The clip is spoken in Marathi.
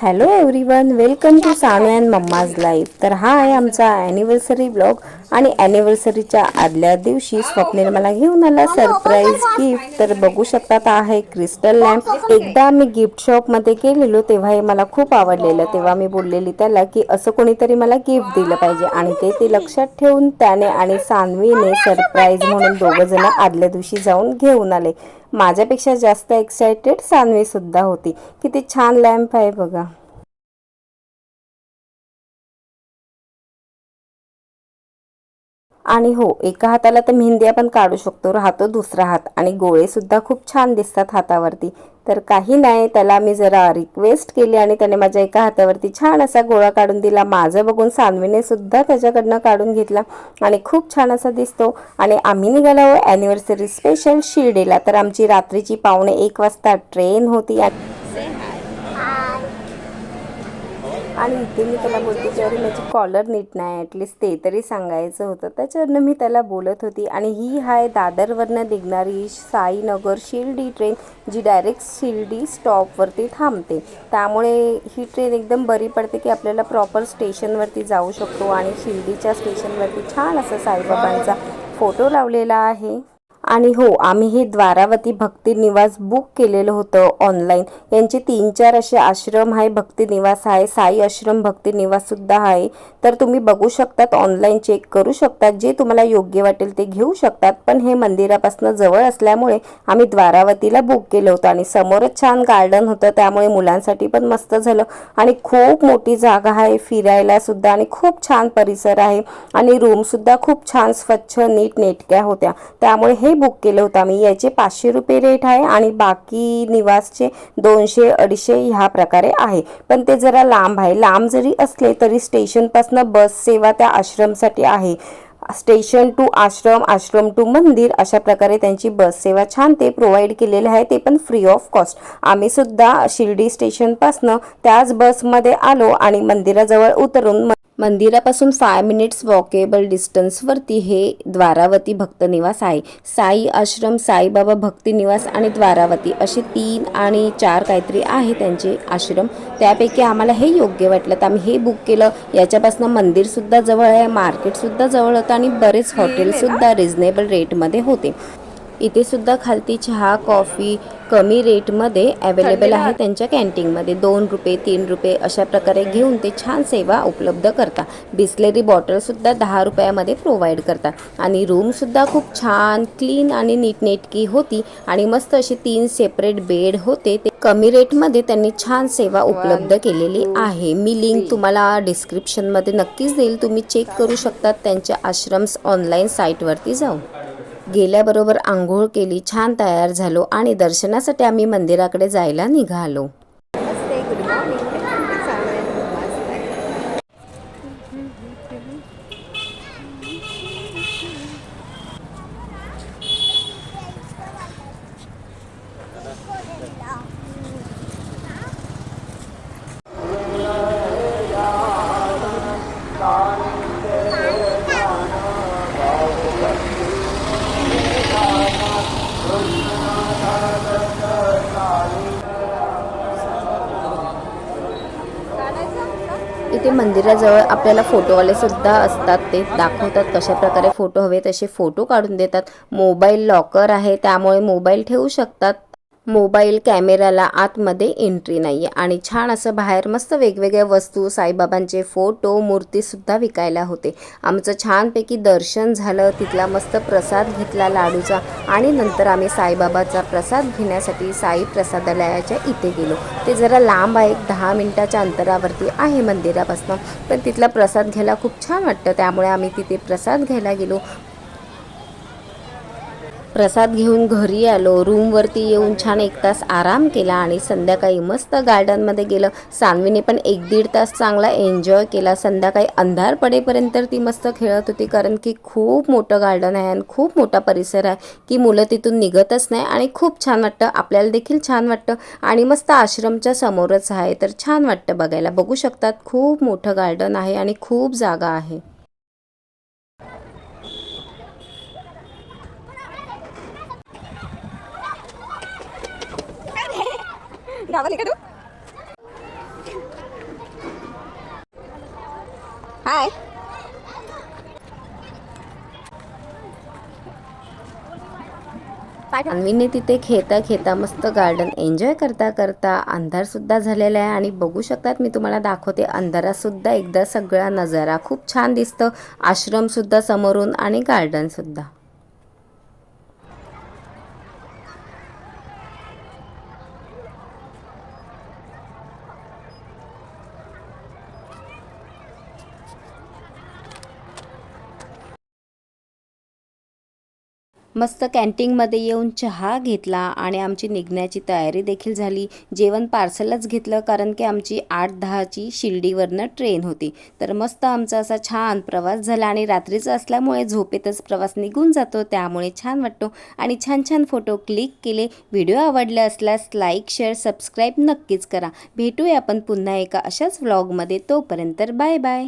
Hello everyone, welcome to Sanu and mamma's life. तर हा आहे आमचा ॲनिव्हर्सरी ब्लॉग. आणि ॲनिव्हर्सरीच्या आदल्या दिवशी स्वप्नील मला घेऊन आला सरप्राईज गिफ्ट. तर बघू शकतात आहे क्रिस्टल लॅम्प. एकदा मी गिफ्ट शॉपमध्ये गेलेलो तेव्हा हे मला खूप आवडलेलं. तेव्हा मी बोललेली त्याला की असं कोणीतरी मला गिफ्ट दिलं पाहिजे, आणि ते लक्षात ठेवून त्याने आणि सानवीने सरप्राईज म्हणून दोघं जण आदल्या दिवशी जाऊन घेऊन आले. माझ्यापेक्षा जास्त एक्सायटेड सानवी सुद्धा होती. किती छान लॅम्प आहे बघा. आणि हो, एका हाताला तर मेहंदी आपण काढू शकतो, राहतो दुसरा हात. आणि गोळे सुद्धा खूप छान दिसतात हातावरती. तर काही नाही, त्याला मी जरा रिक्वेस्ट केली आणि त्याने माझ्या एका हातावरती छान असा गोळा काढून दिला. माझं बघून सानवीने सुद्धा त्याच्याकडनं काढून घेतला आणि खूप छान असा दिसतो. आणि आम्ही निघालो ॲनिव्हर्सरी स्पेशल शिर्डीला. तर आमची रात्रीची 1:45 वाजता ट्रेन होती. आणि इथे मी त्याला बोलते की अरे माझी कॉलर नीट नाही, ॲटलिस्ट ते तरी सांगायचं होतं. त्याच्यावरनं मी त्याला बोलत होती. आणि ही आहे दादरवरनं निघणारी साईनगर शिर्डी ट्रेन, जी डायरेक्ट शिर्डी स्टॉपवरती थांबते. त्यामुळे ही ट्रेन एकदम बरी पडते की आपल्याला प्रॉपर स्टेशनवरती जाऊ शकतो. आणि शिर्डीच्या स्टेशनवरती छान असं साईबाबांचा फोटो लावलेला आहे. आणि हो, आम्ही हे द्वारावती भक्ती निवास बुक केलेलं होतं ऑनलाईन. यांचे 3-4 असे आश्रम आहे. भक्ती निवास आहे, साई आश्रम भक्ती निवास सुद्धा आहे. तर तुम्ही बघू शकतात, ऑनलाईन चेक करू शकतात. जे तुम्हाला योग्य वाटेल ते घेऊ शकतात. पण हे मंदिरापासून जवळ असल्यामुळे आम्ही द्वारावतीला बुक केलं होतं. आणि समोरच छान गार्डन होतं, त्यामुळे मुलांसाठी पण मस्त झालं. आणि खूप मोठी जागा आहे फिरायला सुद्धा, आणि खूप छान परिसर आहे. आणि रूम सुद्धा खूप छान स्वच्छ नीट नेटक्या होत्या. त्यामुळे हे बुक केलं होतं आम्ही. याचे 500 रुपये रेट आहे आणि बाकी निवासचे 200-250 ह्या प्रकारे आहे. पण ते जरा लांब आहे. लांब जरी असले तरी स्टेशनपासून बस सेवा त्या आश्रमसाठी आहे. Station to ashram, ashram to mandir, अशा प्रकारे त्यांची बस सेवा छान ते प्रोव्हाइड केलेली आहे. ते पण फ्री ऑफ कॉस्ट. आम्ही सुद्धा शिर्डी स्टेशनपासून त्याच बसमध्ये आलो आणि मंदिराजवळ उतरून मंदिरापासून 5 मिनिट्स वॉकेबल डिस्टन्सवरती हे द्वारावती भक्त निवास आहे. साई आश्रम, साईबाबा भक्ती निवास आणि द्वारावती असे 3 आणि 4 काहीतरी आहे त्यांचे आश्रम. त्यापैकी आम्हाला हे योग्य वाटलं तर आम्ही हे बुक केलं. याच्यापासून मंदिरसुद्धा जवळ आहे, मार्केटसुद्धा जवळ होतं आणि बरेच हॉटेलसुद्धा रिजनेबल रेटमध्ये होते. इथे सुद्धा खालती चहा कॉफी कमी रेटमध्ये अवेलेबल आहे त्यांच्या कॅन्टीनमध्ये. 2 रुपये 3 रुपये अशा प्रकारे घेऊन ते छान सेवा उपलब्ध करतात. बिस्लेरी बॉटलसुद्धा 10 रुपयामध्ये प्रोव्हाइड करतात. आणि रूमसुद्धा खूप छान क्लीन आणि नीटनेटकी होती. आणि मस्त असे 3 सेपरेट बेड होते. ते कमी रेटमध्ये त्यांनी छान सेवा उपलब्ध केलेली आहे. मी लिंक तुम्हाला डिस्क्रिप्शनमध्ये नक्कीच देईल, तुम्ही चेक करू शकतात त्यांच्या आश्रम्स ऑनलाईन साईटवरती जाऊन. गेल्याबरोबर आंघोळ केली, छान तयार झालो आणि दर्शनासाठी आम्ही मंदिराकडे जायला निघालो. इथे मंदिराजवळ आपल्याला फोटोवाले सुद्धा असतात. ते दाखवतात कशा प्रकारे फोटो हवे तसे फोटो काढून देतात. मोबाईल लॉकर आहे, त्यामुळे मोबाईल ठेवू शकतात. मोबाईल कॅमेराला आतमध्ये एंट्री नाही आहे. आणि छान असं बाहेर मस्त वेगवेगळ्या वस्तू, साईबाबांचे फोटो, मूर्तीसुद्धा विकायला होते. आमचं छानपैकी दर्शन झालं. तिथला मस्त प्रसाद घेतला लाडूचा. आणि नंतर आम्ही साईबाबाचा प्रसाद घेण्यासाठी साई प्रसादालयाच्या इथे गेलो. ते जरा लांब आहे, 10 मिनिटाच्या अंतरावरती आहे मंदिरापासून. पण तिथला प्रसाद घ्यायला खूप छान वाटतं, त्यामुळे आम्ही तिथे प्रसाद घ्यायला गेलो. प्रसाद घेऊन घरी आलो. रूमवरती येऊन छान 1 तास आराम केला आणि संध्याकाळी मस्त गार्डनमध्ये गेलं. सानवीने पण 1-1.5 तास चांगला एन्जॉय केला. संध्याकाळी अंधार पडेपर्यंत ती मस्त खेळत होती, कारण की खूप मोठं गार्डन आहे आणि खूप मोठा परिसर आहे की मुलं तिथून निघतच नाही. आणि खूप छान वाटतं, आपल्याला देखील छान वाटतं. आणि मस्त आश्रमच्या समोरच आहे, तर छान वाटतं बघायला. बघू शकतात खूप मोठं गार्डन आहे आणि खूप जागा आहे. गावाला का तू? हाय. अन्वीने तिथे खेळता खेळता मस्त गार्डन एन्जॉय करता करता अंधारसुद्धा झालेला आहे आणि बघू शकतात मी तुम्हाला दाखवते अंधारातसुद्धा एकदा सगळा नजारा खूप छान दिसतं. आश्रमसुद्धा समोरून आणि गार्डनसुद्धा. मस्त कॅन्टीनमध्ये येऊन चहा घेतला आणि आमची निघण्याची तयारी देखील झाली. जेवण पार्सलच घेतलं कारण की आमची 8:10ची शिर्डीवरनं ट्रेन होती. तर मस्त आमचा असा छान प्रवास झाला आणि रात्रीचं असल्यामुळे झोपेतच प्रवास निघून जातो, त्यामुळे छान वाटतो आणि छान छान फोटो क्लिक केले. व्हिडिओ आवडला असल्यास लाईक, शेअर, सबस्क्राईब नक्कीच करा. भेटूया आपण पुन्हा एका अशाच व्लॉगमध्ये. तोपर्यंत बाय बाय.